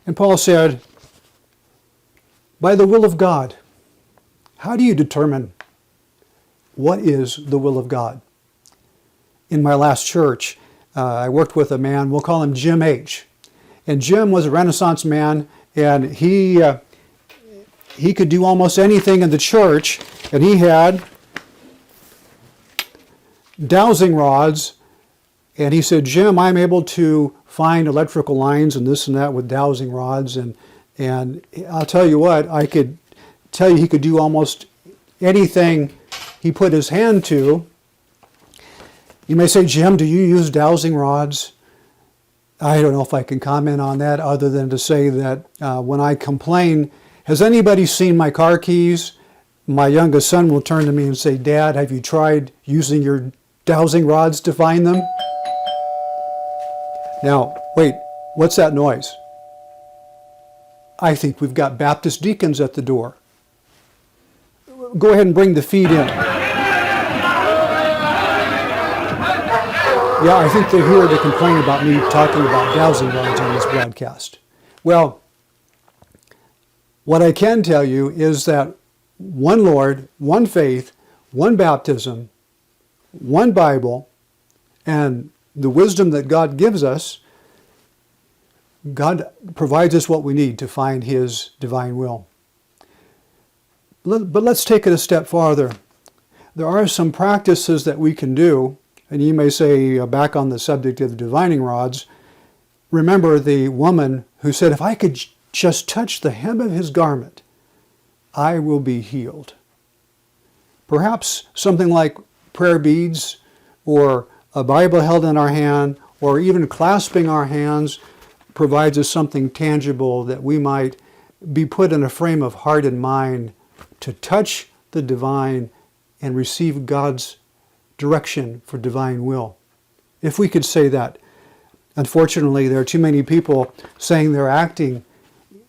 And Paul said, by the will of God. How do you determine what is the will of God? In my last church, I worked with a man, we'll call him Jim H. And Jim was a Renaissance man, and he could do almost anything in the church, and he had dowsing rods, and he said, Jim, I'm able to find electrical lines and this and that with dowsing rods, and I'll tell you what, I could tell you he could do almost anything he put his hand to. You may say, Jim, do you use dowsing rods? I don't know if I can comment on that other than to say that when I complain, has anybody seen my car keys? My youngest son will turn to me and say, Dad, have you tried using your dowsing rods to find them? Now, wait, what's that noise? I think we've got Baptist deacons at the door. Go ahead and bring the feed in. Yeah, I think they're here to complain about me talking about dowsing rods on this broadcast. Well, what I can tell you is that one Lord, one faith, one baptism, one Bible, and the wisdom that God gives us, God provides us what we need to find His divine will. But let's take it a step farther. There are some practices that we can do, and you may say, back on the subject of divining rods, remember the woman who said, if I could just touch the hem of His garment, I will be healed. Perhaps something like prayer beads, or a Bible held in our hand, or even clasping our hands provides us something tangible that we might be put in a frame of heart and mind to touch the divine and receive God's direction for divine will. If we could say that. Unfortunately, there are too many people saying they're acting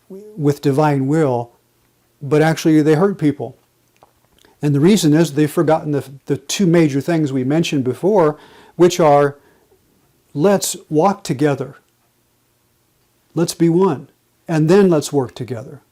with divine will, but actually they hurt people. And the reason is they've forgotten the two major things we mentioned before, which are, let's walk together. Let's be one. And then let's work together.